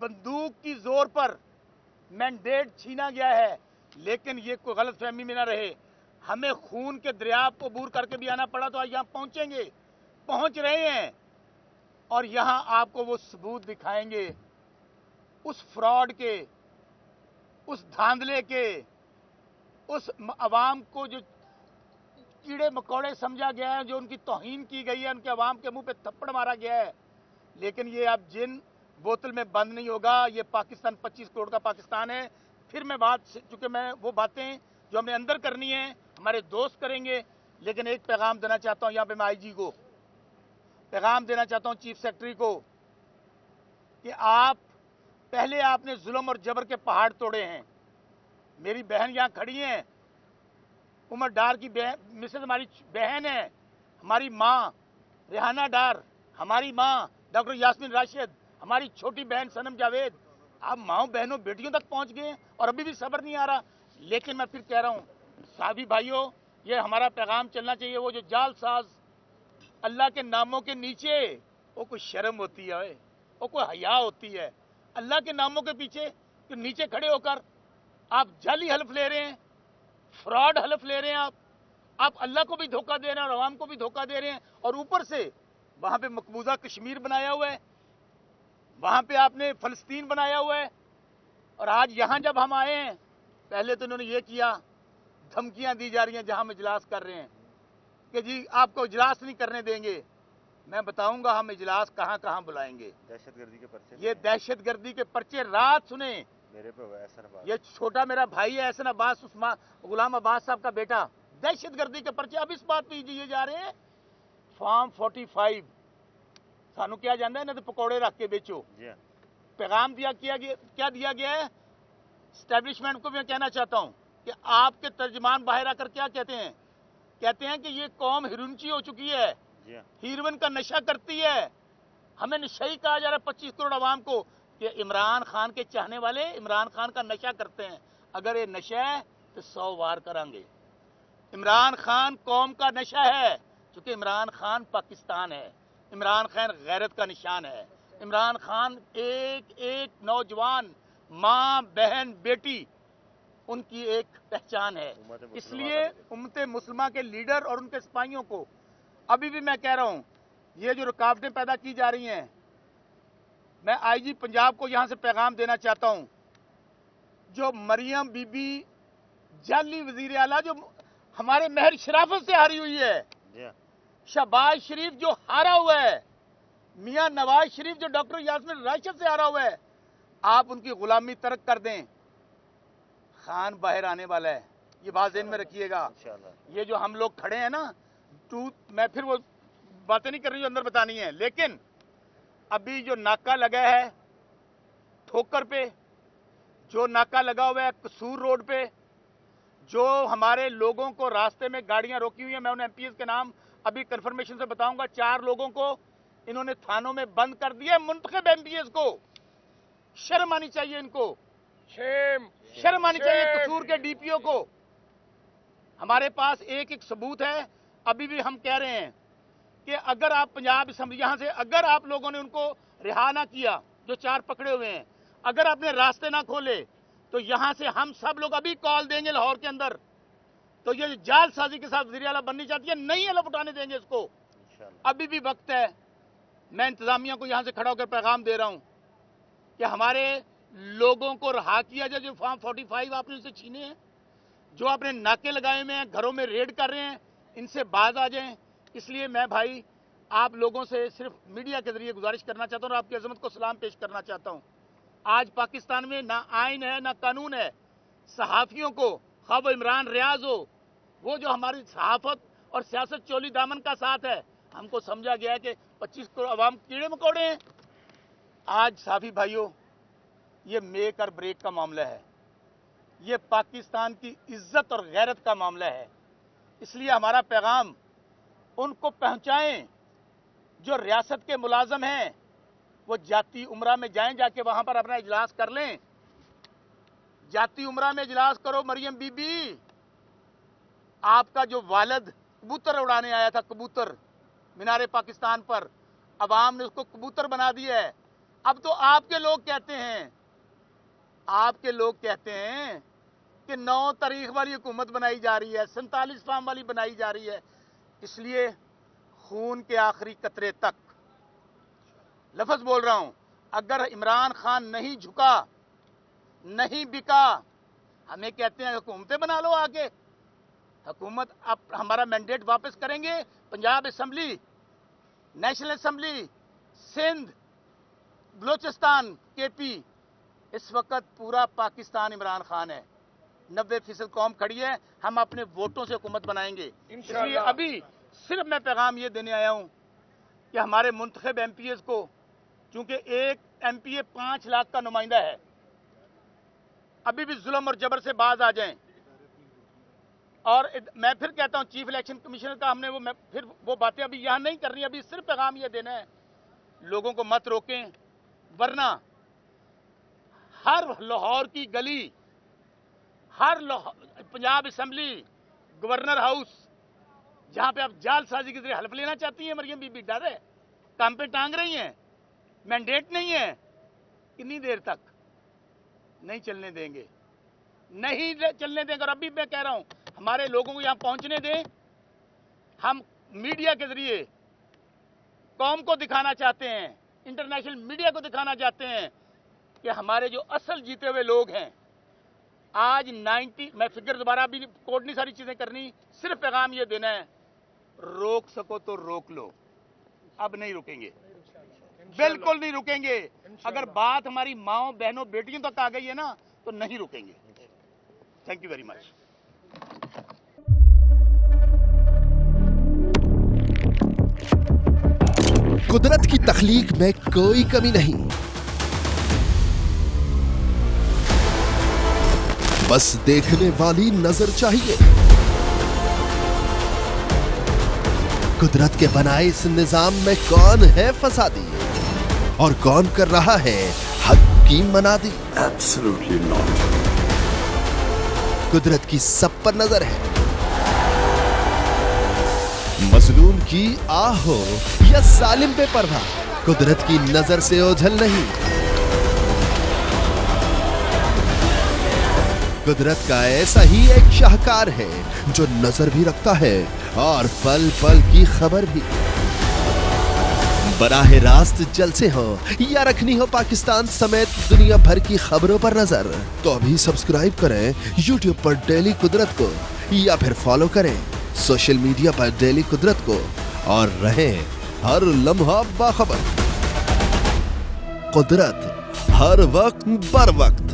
बंदूक की जोर पर मैंडेट छीना गया है, लेकिन ये कोई गलत फहमी में ना रहे, हमें खून के दरिया को अबूर करके भी आना पड़ा तो आज यहाँ पहुंचेंगे, पहुंच रहे हैं, और यहाँ आपको वो सबूत दिखाएंगे उस फ्रॉड के, उस धांधले के, उस अवाम को जो कीड़े मकोड़े समझा गया है, जो उनकी तौहीन की गई है, उनके अवाम के मुंह पे थप्पड़ मारा गया है। लेकिन ये अब जिन बोतल में बंद नहीं होगा। ये पाकिस्तान 25 करोड़ का पाकिस्तान है। फिर मैं बात, चूंकि मैं वो बातें जो हमने अंदर करनी है हमारे दोस्त करेंगे, लेकिन एक पैगाम देना चाहता हूं यहाँ पे मैं आईजी को, पैगाम देना चाहता हूं चीफ सेक्रेटरी को, कि आप पहले आपने जुल्म और जबर के पहाड़ तोड़े हैं। मेरी बहन यहाँ खड़ी है, उमर डार की मिसेज हमारी बहन है, हमारी माँ रेहाना डार, हमारी माँ डॉक्टर यास्मीन राशिद, हमारी छोटी बहन सनम जावेद। आप माओ बहनों बेटियों तक पहुंच गए और अभी भी सब्र नहीं आ रहा। लेकिन मैं फिर कह रहा हूं साथी भाइयों, ये हमारा पैगाम चलना चाहिए। वो जो जालसाज अल्लाह के नामों के नीचे, वो कोई शर्म होती है, वो कोई हया होती है। अल्लाह के नामों के पीछे तो नीचे खड़े होकर आप जाली हल्फ ले रहे हैं, फ्रॉड हल्फ ले रहे हैं। आप अल्लाह को भी धोखा दे रहे हैं और अवाम को भी धोखा दे रहे हैं, और ऊपर से वहां पे मकबूजा कश्मीर बनाया हुआ है, वहां पे आपने फलस्तीन बनाया हुआ है। और आज यहां जब हम आए हैं, पहले तो इन्होंने ये किया, धमकियां दी जा रही हैं जहां हम इजलास कर रहे हैं कि जी आपको इजलास नहीं करने देंगे। मैं बताऊंगा हम इजलास कहां कहां बुलाएंगे। दहशतगर्दी के पर्चे, ये दहशतगर्दी के पर्चे रात सुने मेरे पे हुआ एहसन अब्बास, ये छोटा मेरा भाई है एहसन अब्बास, गुलाम अब्बास साहब का बेटा, दहशतगर्दी के पर्चे। अब इस बात पे दिए जा रहे हैं फॉर्म 45 सानू क्या जाना है ना, तो पकौड़े रख के बेचो। पैगाम क्या दिया गया है स्टैब्लिशमेंट को। मैं कहना चाहता हूं कि आपके तर्जमान बाहर आकर क्या कहते हैं, कहते हैं कि ये कौम हिरुनची हो चुकी है, हीरोइन का नशा करती है। हमें नशई कहा जा रहा है 25 करोड़ आवाम को कि इमरान खान के चाहने वाले इमरान खान का नशा करते हैं। अगर ये नशा है तो 100 वार करांगे। इमरान खान कौम का नशा है, क्योंकि इमरान खान पाकिस्तान है, इमरान खान गैरत का निशान है। इमरान खान एक एक नौजवान, माँ बहन बेटी, उनकी एक पहचान है। इसलिए उम्मत मुस्लिमा के लीडर और उनके सिपाहियों को अभी भी मैं कह रहा हूं, ये जो रुकावटें पैदा की जा रही हैं, मैं आईजी पंजाब को यहां से पैगाम देना चाहता हूं। जो मरियम बीबी जाली वजीर आला जो हमारे महर शराफत से हारी हुई है, शहबाज शरीफ जो हारा हुआ है, मियां नवाज शरीफ जो डॉक्टर यास्मीन राशिद से हारा हुआ है, आप उनकी गुलामी तर्क कर दें। खान बाहर आने वाला है, ये बात ज़हन में रखिएगा। ये जो हम लोग खड़े हैं ना, मैं फिर वो बातें नहीं कर रही जो अंदर बतानी है, लेकिन अभी जो नाका लगा है ठोकर पे, जो नाका लगा हुआ है कसूर रोड पे, जो हमारे लोगों को रास्ते में गाड़ियां रोकी हुई हैं, मैं उन एमपीएस के नाम अभी कंफर्मेशन से बताऊंगा। 4 लोगों को इन्होंने थानों में बंद कर दिया। मुंतखब एमपीएस को शर्म आनी चाहिए, इनको शर्म आनी चाहिए। कसूर के डीपीओ को हमारे पास एक एक सबूत है। अभी भी हम कह रहे हैं कि अगर आप पंजाब असेंबली यहां से, अगर आप लोगों ने उनको रिहा ना किया, जो 4 पकड़े हुए हैं, अगर आपने रास्ते ना खोले, तो यहां से हम सब लोग अभी कॉल देंगे लाहौर के अंदर। तो ये जालसाजी के साथ वज़ीर आला बननी चाहती है, नहीं अलग उठाने देंगे इसको। अभी भी वक्त है। मैं इंतजामिया को यहां से खड़ा होकर पैगाम दे रहा हूं कि हमारे लोगों को रहा किया जाए। जो फॉर्म 45 आपने उनसे छीने हैं, जो आपने नाके लगाए हुए हैं, घरों में रेड कर रहे हैं, इनसे बाज आ जाएं। इसलिए मैं भाई आप लोगों से सिर्फ मीडिया के जरिए गुजारिश करना चाहता हूं और आपकी अजमत को सलाम पेश करना चाहता हूं। आज पाकिस्तान में ना आइन है ना कानून है। सहाफियों को, खा वो इमरान रियाज हो, वो जो हमारी सहाफत और सियासत चोली दामन का साथ है, हमको समझा गया है कि 25 करोड़ अवाम कीड़े मकोड़े हैं। आज साफी भाइयों, ये मेक और ब्रेक का मामला है, ये पाकिस्तान की इज्जत और गैरत का मामला है। इसलिए हमारा पैगाम उनको पहुंचाएं जो रियासत के मुलाजम हैं, वो जाती उमरा में जाएं, जाके वहां पर अपना इजलास कर लें। जाती उमरा में इजलास करो। मरियम बीबी, आपका जो वालिद कबूतर उड़ाने आया था, कबूतर मीनारे पाकिस्तान पर, अवाम ने उसको कबूतर बना दिया है। اب تو آپ کے لوگ کہتے ہیں کہ 9 تاریخ والی حکومت بنائی جا رہی ہے، 47 فارم والی بنائی جا رہی ہے. اس لیے خون کے آخری قطرے تک لفظ بول رہا ہوں، اگر عمران خان نہیں جھکا، نہیں بکا، ہمیں کہتے ہیں حکومتیں بنا لو آگے. حکومت اب ہمارا مینڈیٹ واپس کریں گے. Punjab assembly, national assembly, Sindh, Balochistan, کے پی، اس وقت پورا پاکستان عمران خان ہے. 90% قوم کھڑی ہے. ہم اپنے ووٹوں سے حکومت بنائیں گے. اس لیے ابھی صرف میں پیغام یہ دینے آیا ہوں کہ ہمارے منتخب ایم پی ایز کو، چونکہ ایک ایم پی اے 5 لاکھ کا نمائندہ ہے، ابھی بھی ظلم اور جبر سے باز آ جائیں. اور میں پھر کہتا ہوں چیف الیکشن کمیشنر کا ہم نے پھر وہ باتیں ابھی یہاں نہیں کرنی. ابھی صرف پیغام یہ دینا ہے، لوگوں کو مت روکیں، ورنہ ہر لاہور کی گلی، ہر پنجاب اسمبلی، گورنر ہاؤس، جہاں پہ آپ جال سازی کے ذریعے حلف لینا چاہتی ہیں، مریم بی بی ڈر ہے، کام پہ ٹانگ رہی ہیں، مینڈیٹ نہیں ہے. کتنی دیر تک نہیں چلنے دیں گے، نہیں چلنے دیں گے. اور ابھی میں کہہ رہا ہوں ہمارے لوگوں کو یہاں پہنچنے دیں. ہم میڈیا کے ذریعے قوم کو دکھانا چاہتے ہیں، انٹرنیشنل میڈیا کو دکھانا چاہتے ہیں کہ ہمارے جو اصل جیتے ہوئے لوگ ہیں آج 90، میں فگر دوبارہ بھی کوڈ نہیں ساری چیزیں کرنی، صرف پیغام یہ دینا ہے، روک سکو تو روک لو. اب نہیں رکیں گے، بالکل نہیں رکیں گے. اگر بات ہماری ماؤں، بہنوں، بیٹیوں تک آ گئی ہے نا تو نہیں رکیں گے. Thank you very much. قدرت کی تخلیق میں کوئی کمی نہیں، بس دیکھنے والی نظر چاہیے. قدرت کے بنائے اس نظام میں کون ہے فسادی اور کون کر رہا ہے حق کی منادی؟ Absolutely not. قدرت کی سب پر نظر ہے، مظلوم کی آہ ہو یا ظالم پہ پرواہ، قدرت کی نظر سے اوجھل نہیں. قدرت کا ایسا ہی ایک شاہکار ہے جو نظر بھی رکھتا ہے اور پل پل کی خبر بھی. براہ راست جلسے ہوں یا رکھنی ہو پاکستان سمیت دنیا بھر کی خبروں پر نظر، تو ابھی سبسکرائب کریں یوٹیوب پر ڈیلی قدرت کو، یا پھر فالو کریں سوشل میڈیا پر ڈیلی قدرت کو، اور رہیں ہر لمحہ باخبر. قدرت ہر وقت بر وقت.